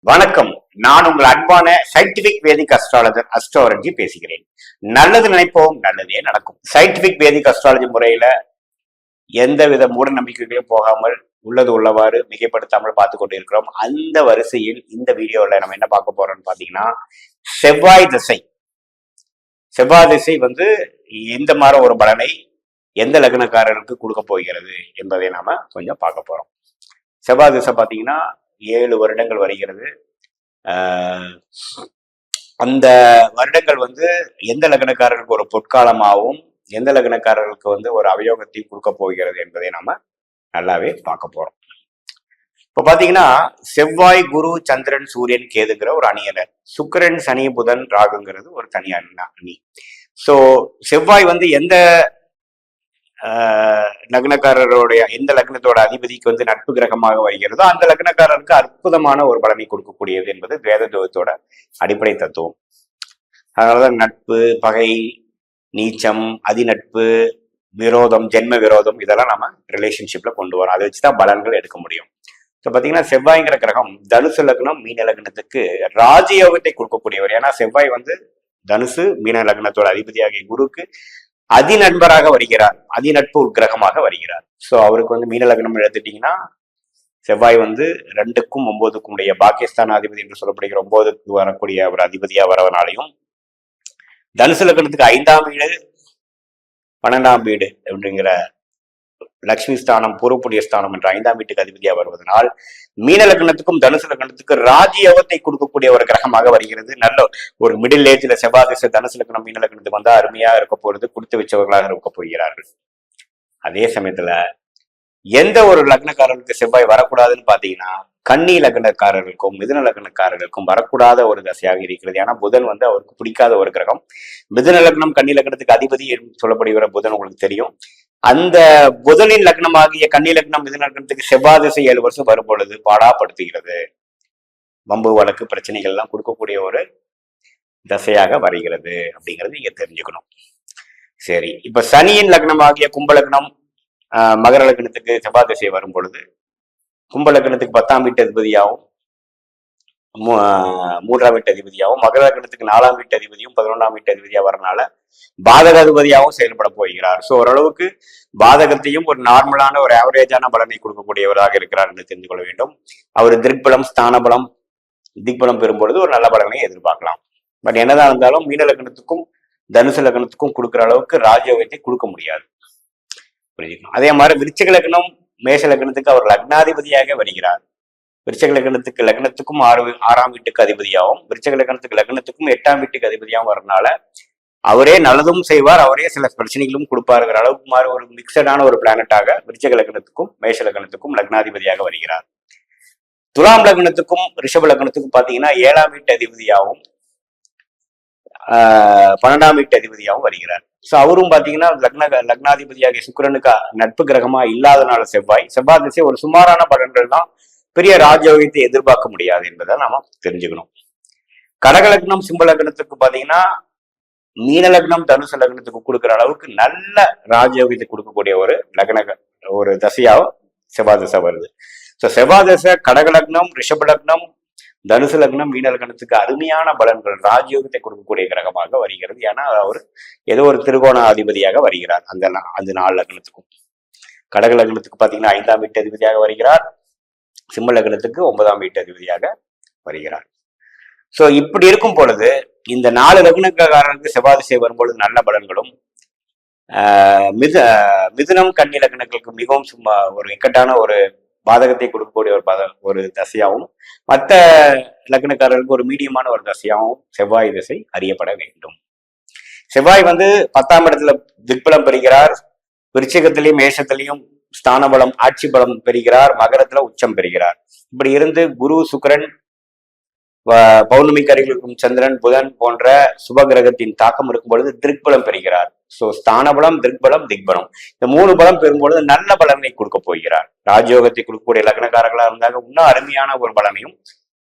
வணக்கம். நான் உங்கள் அன்பான சயின்டிபிக் வேதிக் அஸ்ட்ராலஜர் அஸ்ட்ரோலஜி பேசுகிறேன். நல்லது நினைப்போம், நல்லதே நடக்கும். சயின்டிபிக் வேதிக் அஸ்ட்ராலஜி முறையில எந்தவித மூட நம்பிக்கைகளையும் போகாமல் உள்ளது உள்ளவாறு மிகைப்படுத்தாமல் பார்த்து கொண்டு இருக்கிறோம். அந்த வரிசையில் இந்த வீடியோல நம்ம என்ன பார்க்க போறோம்னு பாத்தீங்கன்னா, செவ்வாய் திசை. செவ்வாய் திசை எந்த மாதிரி ஒரு பலனை எந்த லக்னக்காரருக்கு கொடுக்க போகிறது என்பதை நாம கொஞ்சம் பார்க்க போறோம். செவ்வாய் திசை பாத்தீங்கன்னா 7 வருடங்கள் வருகிறது. அந்த வருடங்கள் எந்த லக்னக்காரர்களுக்கு ஒரு பொற்காலமாகவும் எந்த லக்னக்காரர்களுக்கு ஒரு அவயோகத்தையும் கொடுக்க போகிறது என்பதை நாம நல்லாவே பார்க்க போறோம். இப்ப பாத்தீங்கன்னா, செவ்வாய், குரு, சந்திரன், சூரியன், கேதுங்கிற ஒரு அணியினர், சுக்கிரன், சனி, புதன், ராகுங்கிறது ஒரு தனி அணி. சோ செவ்வாய் எந்த லக்னக்காரருடைய எந்த லக்னத்தோட அதிபதிக்கு நட்பு கிரகமாக வருகிறதோ அந்த லக்னக்காரருக்கு அற்புதமான ஒரு பலனை கொடுக்கக்கூடியது என்பது வேத ஜோதிடத்தோட அடிப்படை தத்துவம். அதனாலதான் நட்பு, பகை, நீச்சம், அதிநட்பு, விரோதம், ஜென்ம விரோதம் இதெல்லாம் நம்ம ரிலேஷன்ஷிப்ல கொண்டு வரோம். அதை வச்சுதான் பலன்கள் எடுக்க முடியும். இப்போ பாத்தீங்கன்னா, செவ்வாய்ங்கிற கிரகம் தனுசு லக்னம், மீன லக்னத்துக்கு ராஜயோகத்தை கொடுக்கக்கூடியவர். ஏன்னா செவ்வாய் தனுசு மீன லக்னத்தோட அதிபதியாகிய குருக்கு அதிநண்பராக வருகிறார், அதிநட்பு கிரகமாக வருகிறார். சோ அவருக்கு மீன லக்னம் எடுத்துட்டீங்கன்னா, செவ்வாய் 2க்கும் 9க்கும் உடைய பாகிஸ்தான் அதிபதி என்று சொல்லப்படுகிற 9க்கு வரக்கூடிய ஒரு அதிபதியா வரவனாலையும், தனுசு லக்னத்துக்கு 5ஆம் வீடு 12ஆம் வீடு அப்படிங்கிற லட்சுமி ஸ்தானம், பூர்வப்புண்ணிய ஸ்தானம் என்ற 5ஆம் வீட்டுக்கு அதிபதியா வருவதனால் மீன லக்னத்துக்கும் தனுசு லக்னத்துக்கு ராஜயோகத்தை கொடுக்கக்கூடிய ஒரு கிரகமாக வருகிறது. நல்ல ஒரு மிடில் ஏஜ்ல செவ்வாய் திசை தனுசு லக்னம் மீன லக்னத்துக்கு வந்தா அருமையா இருக்க போறது, கொடுத்து வச்சவர்களாக இருக்க போகிறார்கள். அதே சமயத்துல எந்த ஒரு லக்னக்காரர்களுக்கு செவ்வாய் வரக்கூடாதுன்னு பாத்தீங்கன்னா, கன்னி லக்னக்காரர்களுக்கும் மிதுன லக்னக்காரர்களுக்கும் வரக்கூடாத ஒரு தசையாக இருக்கிறது. ஏன்னா புதன் அவருக்கு பிடிக்காத ஒரு கிரகம். மிதுன லக்னம் கன்னி லக்னத்துக்கு அதிபதி சொல்லப்படுகிற புதன் உங்களுக்கு தெரியும். அந்த புதனின் லக்னமாகிய கன்னி லக்னம் மிதுன லக்னத்துக்கு செவ்வாய் திசை 7 வருஷம் வரும் பொழுது பாடாப்படுத்துகிறது. வம்பு வழக்கு பிரச்சனைகள் எல்லாம் கொடுக்கக்கூடிய ஒரு தசையாக வருகிறது அப்படிங்கிறது நீங்க தெரிஞ்சுக்கணும். சரி, இப்ப சனியின் லக்னமாகிய கும்ப லக்னம், மகர லக்னத்துக்கு செவ்வாய் திசை வரும் பொழுது கும்ப லக்னத்துக்கு 10ஆம் வீட்டு அதிபதியாகவும் 3ஆம் வீட்டு அதிபதியாகவும், மகர லக்னத்துக்கு 4ஆம் வீட்டு அதிபதியும் 11ஆம் வீட்டு அதிபதியா வரனால பாதக அதிபதியாகவும் செயல்பட போகிறார். சோ ஓரளவுக்கு பாதகத்தையும் ஒரு நார்மலான ஒரு ஆவரேஜான பலனை கொடுக்கக்கூடியவராக இருக்கிறார் என்று தெரிந்து கொள்ள வேண்டும். அவர் திருப்பலம், ஸ்தானபலம், திக்பலம் பெறும்பொழுது ஒரு நல்ல பலனை எதிர்பார்க்கலாம். பட் என்னதான் இருந்தாலும் மீன லக்னத்துக்கும் தனுசு லக்னத்துக்கும் கொடுக்குற அளவுக்கு ராஜயோகத்தை கொடுக்க முடியாது. புரிஞ்சுக்கணும். அதே மாதிரி விருச்சிக லக்னம், மேஷ லக்னத்துக்கு அவர் லக்னாதிபதியாக வருகிறார். விருச்சிக லக்னத்துக்கும் 6ஆம் வீட்டுக்கு அதிபதியாகவும், விருச்சிக லக்னத்துக்கும் 8ஆம் வீட்டுக்கு அதிபதியாகவும் வரனால அவரே நல்லதும் செய்வார், அவரே சில பிரச்சனைகளும் கொடுப்பாருங்கிற அளவுக்கு மாதிரி ஒரு மிக்சடான ஒரு பிளானட்டாக விருச்சிக லக்னத்துக்கும் மேஷ லக்னத்துக்கும் லக்னாதிபதியாக வருகிறார். துலாம் லக்னத்துக்கும் ரிஷப லக்னத்துக்கும் பாத்தீங்கன்னா 7ஆம் வீட்டு அதிபதியாகவும் 12ஆம் வீட்டு அதிபதியாகவும் வருகிறார். சோ அவரும் பாத்தீங்கன்னா லக்னாதிபதியாகிய சுக்கிரனுக்கு நட்பு கிரகமா இல்லாதனால செவ்வாய் திசை ஒரு சுமாரான பலன்கள் தான், பெரிய ராஜயோகத்தை எதிர்பார்க்க முடியாது என்பதை நாம தெரிஞ்சுக்கணும். கடக லக்னம் சிம்ம லக்னத்துக்கு பாத்தீங்கன்னா மீன லக்னம் தனுசு லக்னத்துக்கு கொடுக்குற அளவுக்கு நல்ல ராஜயோகத்தை கொடுக்கக்கூடிய ஒரு தசையாவும் செவ்வாய் திசை வருது. ஸோ செவ்வாய் திசை கடக லக்னம், ரிஷப லக்னம், தனுசு லக்னம், மீன லக்னத்துக்கு அருமையான பலன்கள், ராஜயோகத்தை கொடுக்கக்கூடிய கிரகமாக வருகிறது. ஏன்னா அவர் ஏதோ ஒரு திரிகோண அதிபதியாக வருகிறார். அந்த 4 லக்னத்துக்கும். கடக லக்னத்துக்கு பாத்தீங்கன்னா 5ஆம் வீட்டு அதிபதியாக வருகிறார், சிம்ம லக்னத்துக்கு 9ஆம் வீட்டு அதிபதியாக வருகிறார். சோ இப்படி இருக்கும் பொழுது இந்த 4 லக்னக்காரருக்கு செவ்வாய் திசை வரும்பொழுது நல்ல பலன்களும், மிதுனம் கன்னி லக்னங்களுக்கு மிகவும் ஒரு இக்கட்டான ஒரு பாதகத்தை கொடுக்கக்கூடிய ஒரு தசையாகவும், மற்ற லக்னக்காரர்களுக்கு ஒரு மீடியமான ஒரு தசையாகவும் செவ்வாய் திசை அறியப்பட வேண்டும். செவ்வாய் 10ஆம் இடத்துல திக்பலம் பெறுகிறார், விருச்சிகத்திலையும் மேஷத்திலையும் ஸ்தான பலம், ஆட்சி பலம் பெறுகிறார், மகரத்துல உச்சம் பெறுகிறார். இப்படி இருந்து குரு, சுக்கிரன், பௌர்ணமிக்கு அருகில் இருக்கும் சந்திரன், புதன் போன்ற சுப கிரகத்தின் தாக்கம் இருக்கும் பொழுது திக்பலம் பெறுகிறார். சோ ஸ்தானபலம், திக்பலம், திக்பலம் இந்த 3 பலம் பெறும்பொழுது நல்ல பலனை கொடுக்க போகிறார். ராஜயோகத்தை கொடுக்கக்கூடிய லக்னக்காரர்களா இருந்தாங்க இன்னும் அருமையான ஒரு பலனையும்,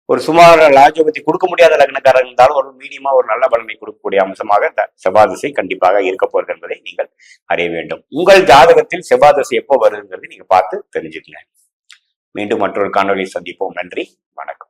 ஒரு சுமார் ராஜயோகத்தை கொடுக்க முடியாத லக்னக்காரர்கள் இருந்தாலும் ஒரு மீடியமா ஒரு நல்ல பலனை கொடுக்கக்கூடிய அம்சமாக செவ்வாய் திசை கண்டிப்பாக இருக்க போகிறது என்பதை நீங்கள் அறிய வேண்டும். உங்கள் ஜாதகத்தில் செவ்வாய் திசை எப்போ வருதுங்கிறது நீங்க பார்த்து தெரிஞ்சுக்கங்க. மீண்டும் மற்றொரு காணொலியை சந்திப்போம். நன்றி, வணக்கம்.